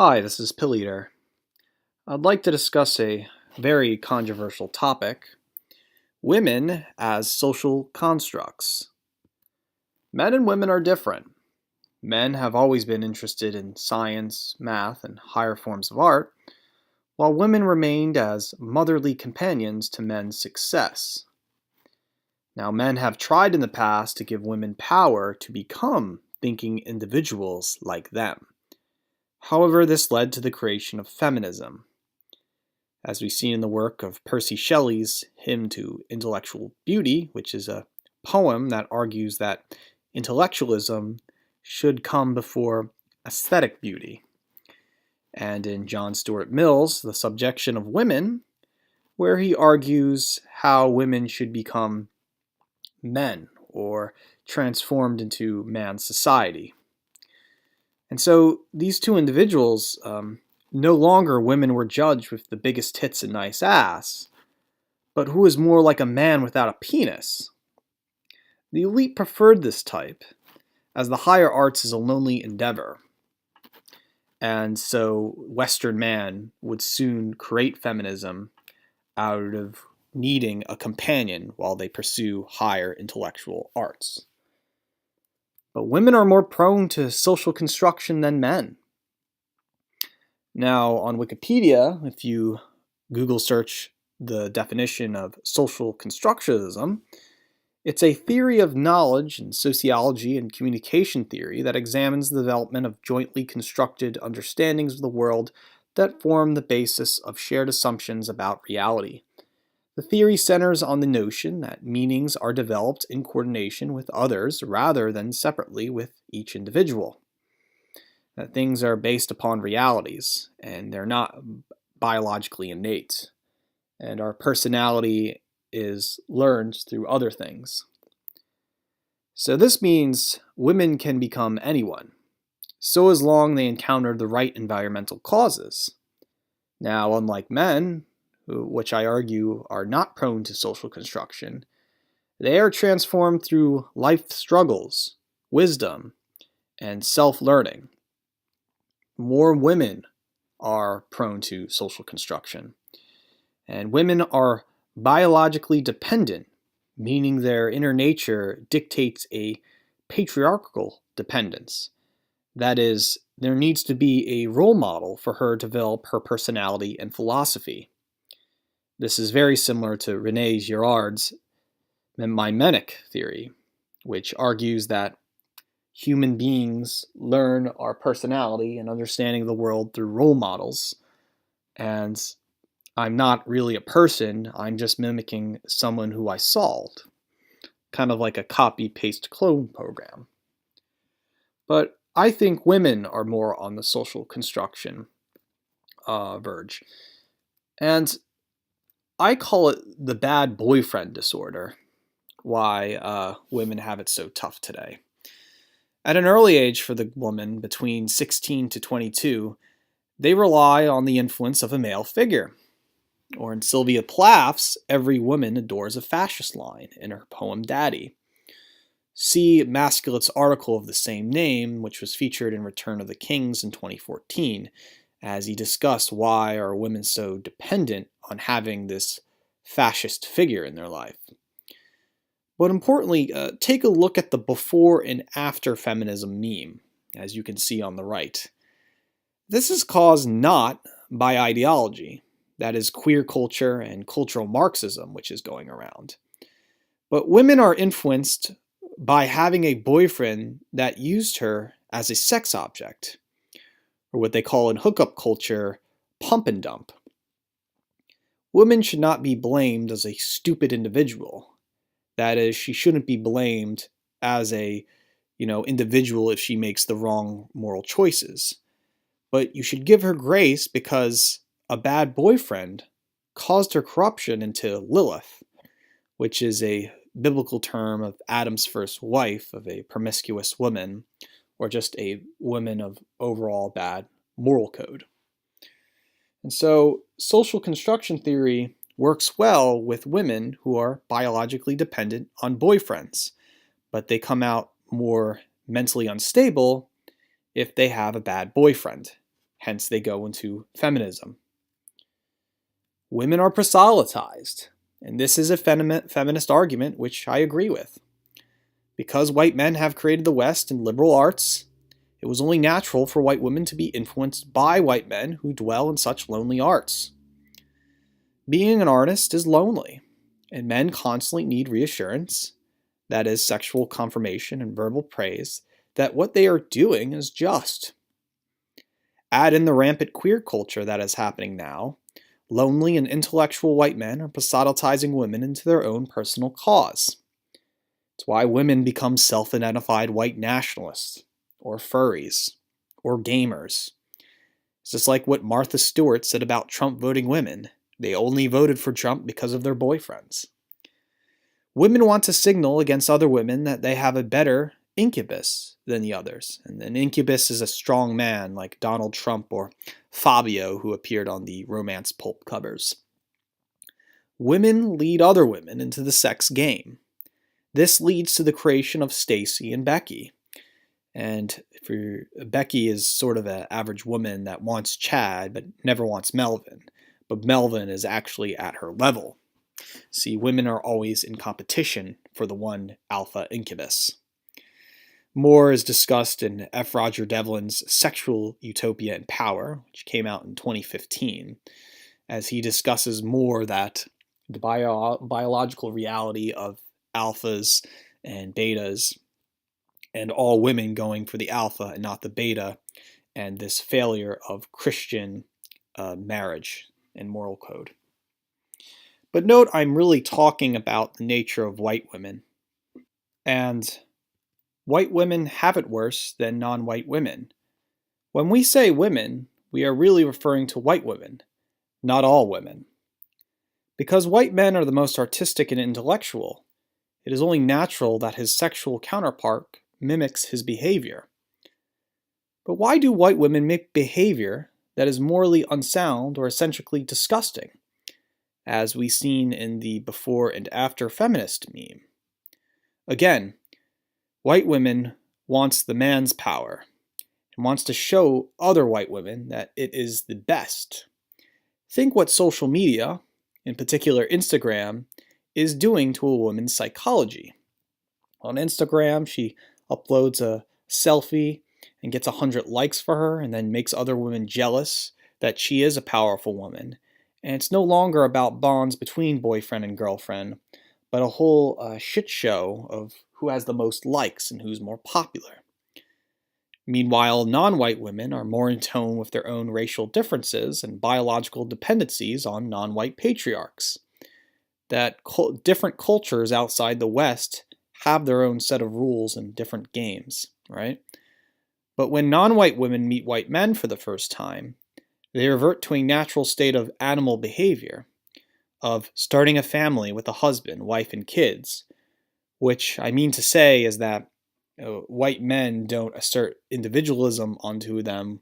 Hi, this is Pilleater. I'd like to discuss a very controversial topic: women as social constructs. Men and women are different. Men have always been interested in science, math, and higher forms of art, while women remained as motherly companions to men's success. Now, men have tried in the past to give women power to become thinking individuals like them. However, this led to the creation of feminism, as we've seen in the work of Percy Shelley's Hymn to Intellectual Beauty, which is a poem that argues that intellectualism should come before aesthetic beauty. And in John Stuart Mill's The Subjection of Women, where he argues how women should become men or transformed into man's society. And so these two individuals, no longer women were judged with the biggest tits and nice ass, but who was more like a man without a penis. The elite preferred this type, as the higher arts is a lonely endeavor. And so Western man would soon create feminism out of needing a companion while they pursue higher intellectual arts. But women are more prone to social construction than men. Now, on Wikipedia, if you Google search the definition of social constructionism, it's a theory of knowledge in sociology and communication theory that examines the development of jointly constructed understandings of the world that form the basis of shared assumptions about reality. The theory centers on the notion that meanings are developed in coordination with others rather than separately with each individual. That things are based upon realities, and they're not biologically innate. And our personality is learned through other things. So this means women can become anyone, so as long they encounter the right environmental causes. Now, unlike men, which I argue are not prone to social construction, they are transformed through life struggles, wisdom, and self-learning. More women are prone to social construction. And women are biologically dependent, meaning their inner nature dictates a patriarchal dependence. That is, there needs to be a role model for her to develop her personality and philosophy. This is very similar to René Girard's mimetic theory, which argues that human beings learn our personality and understanding the world through role models. And I'm not really a person, I'm just mimicking someone who I solved. Kind of like a copy-paste clone program. But I think women are more on the social construction verge. And I call it the bad boyfriend disorder, why women have it so tough today. At an early age for the woman, between 16 to 22, they rely on the influence of a male figure. Or in Sylvia Plath's Every Woman Adores a Fascist line in her poem Daddy. See Masculate's article of the same name, which was featured in Return of the Kings in 2014, as he discussed why are women so dependent on having this fascist figure in their life. But importantly, take a look at the before and after feminism meme, as you can see on the right. This is caused not by ideology, that is queer culture and cultural Marxism, which is going around. But women are influenced by having a boyfriend that used her as a sex object, or what they call in hookup culture, pump and dump. Women should not be blamed as a stupid individual. That is, she shouldn't be blamed as a, individual if she makes the wrong moral choices. But you should give her grace because a bad boyfriend caused her corruption into Lilith, which is a biblical term of Adam's first wife, of a promiscuous woman, or just a woman of overall bad moral code. And so social construction theory works well with women who are biologically dependent on boyfriends, but they come out more mentally unstable if they have a bad boyfriend. hence they go into feminism. Women are proselytized, and this is a feminist argument which I agree with. Because white men have created the West in liberal arts, it was only natural for white women to be influenced by white men who dwell in such lonely arts. Being an artist is lonely, and men constantly need reassurance, that is, sexual confirmation and verbal praise, that what they are doing is just. Add in the rampant queer culture that is happening now. Lonely and intellectual white men are proselytizing women into their own personal cause. It's why women become self-identified white nationalists, or furries, or gamers. It's just like what Martha Stewart said about Trump voting women. They only voted for Trump because of their boyfriends. Women want to signal against other women that they have a better incubus than the others. And an incubus is a strong man like Donald Trump or Fabio, who appeared on the romance pulp covers. Women lead other women into the sex game. This leads to the creation of Stacy and Becky. And Becky is sort of an average woman that wants Chad but never wants Melvin. But Melvin is actually at her level. See, women are always in competition for the one alpha incubus. More is discussed in F. Roger Devlin's Sexual Utopia and Power, which came out in 2015, as he discusses more that the biological reality of alphas and betas, and all women going for the alpha and not the beta, and this failure of Christian marriage and moral code. But note, I'm really talking about the nature of white women. And white women have it worse than non-white women. When we say women, we are really referring to white women, not all women. Because white men are the most artistic and intellectual, it is only natural that his sexual counterpart mimics his behavior. But why do white women make behavior that is morally unsound or essentially disgusting, as we've seen in the before and after feminist meme? Again, white women wants the man's power and wants to show other white women that it is the best. Think what social media, in particular Instagram, is doing to a woman's psychology. On Instagram, she uploads a selfie and gets 100 likes for her and then makes other women jealous that she is a powerful woman. And it's no longer about bonds between boyfriend and girlfriend, but a whole shit show of who has the most likes and who's more popular. Meanwhile, non-white women are more in tune with their own racial differences and biological dependencies on non-white patriarchs. That different cultures outside the West have their own set of rules and different games, right? But when non-white women meet white men for the first time, they revert to a natural state of animal behavior, of starting a family with a husband, wife, and kids, which I mean to say is that white men don't assert individualism onto them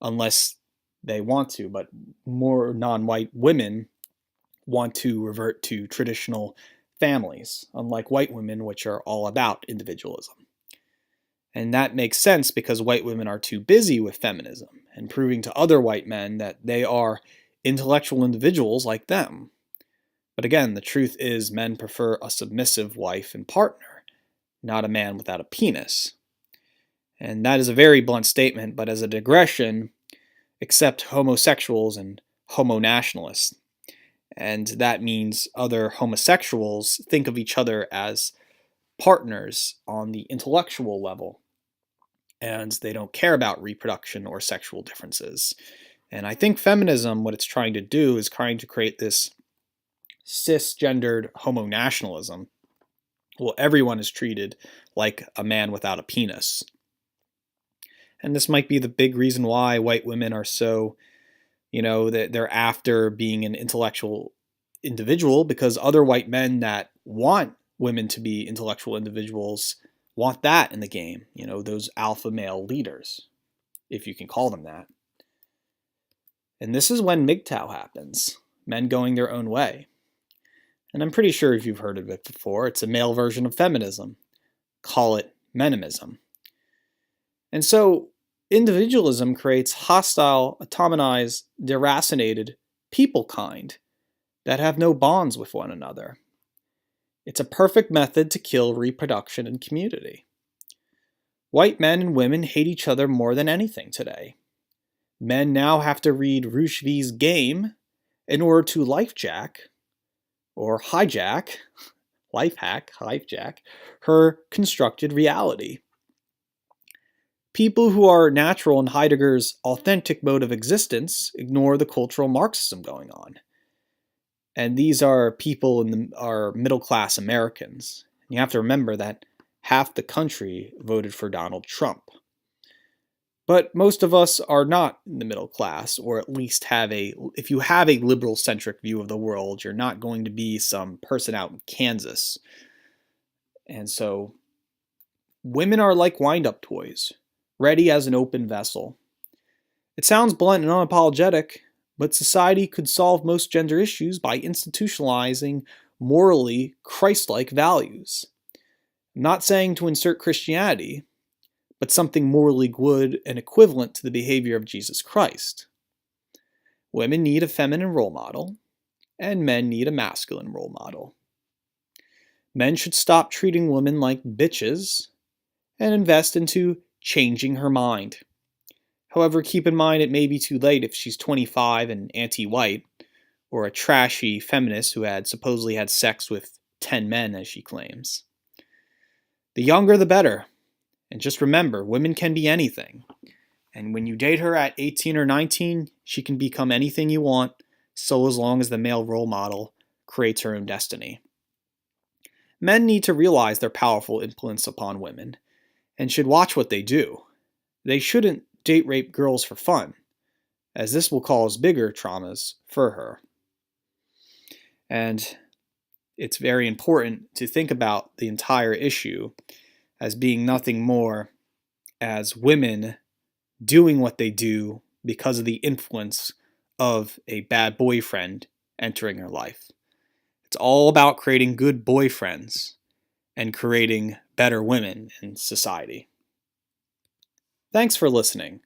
unless they want to, but more non-white women want to revert to traditional families, unlike white women, which are all about individualism. And that makes sense because white women are too busy with feminism and proving to other white men that they are intellectual individuals like them. But again, the truth is men prefer a submissive wife and partner, not a man without a penis. And that is a very blunt statement, but as a digression, accept homosexuals and homo-nationalists. And that means other homosexuals think of each other as partners on the intellectual level, and they don't care about reproduction or sexual differences. And I think feminism, what it's trying to do, is trying to create this cisgendered homo-nationalism. Well, everyone is treated like a man without a penis. And this might be the big reason why white women are so, they're after being an intellectual individual, because other white men that want women to be intellectual individuals want that in the game, those alpha male leaders, if you can call them that. And this is when MGTOW happens, men going their own way. And I'm pretty sure if you've heard of it before, it's a male version of feminism. Call it menimism. And so individualism creates hostile, atominized, deracinated people kind that have no bonds with one another. It's a perfect method to kill reproduction and community. White men and women hate each other more than anything today. Men now have to read Rushdie's Game in order to hijack, her constructed reality. People who are natural in Heidegger's authentic mode of existence ignore the cultural Marxism going on. And these are people are middle-class Americans. You have to remember that half the country voted for Donald Trump. But most of us are not in the middle class, or at least if you have a liberal-centric view of the world, you're not going to be some person out in Kansas. And so, women are like wind-up toys, ready as an open vessel. It sounds blunt and unapologetic, but society could solve most gender issues by institutionalizing morally Christ-like values. I'm not saying to insert Christianity, but something morally good and equivalent to the behavior of Jesus Christ. Women need a feminine role model, and men need a masculine role model. Men should stop treating women like bitches and invest into changing her mind. However, keep in mind it may be too late if she's 25 and anti-white, or a trashy feminist who had supposedly had sex with 10 men, as she claims. The younger the better. And just remember, women can be anything. And when you date her at 18 or 19, she can become anything you want, so as long as the male role model creates her own destiny. Men need to realize their powerful influence upon women, and should watch what they do. They shouldn't date rape girls for fun, as this will cause bigger traumas for her. And it's very important to think about the entire issue as being nothing more as women doing what they do because of the influence of a bad boyfriend entering her life. It's all about creating good boyfriends and creating better women in society. Thanks for listening.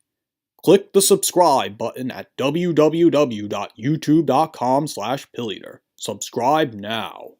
Click the subscribe button at www.youtube.com/pilleater. Subscribe now.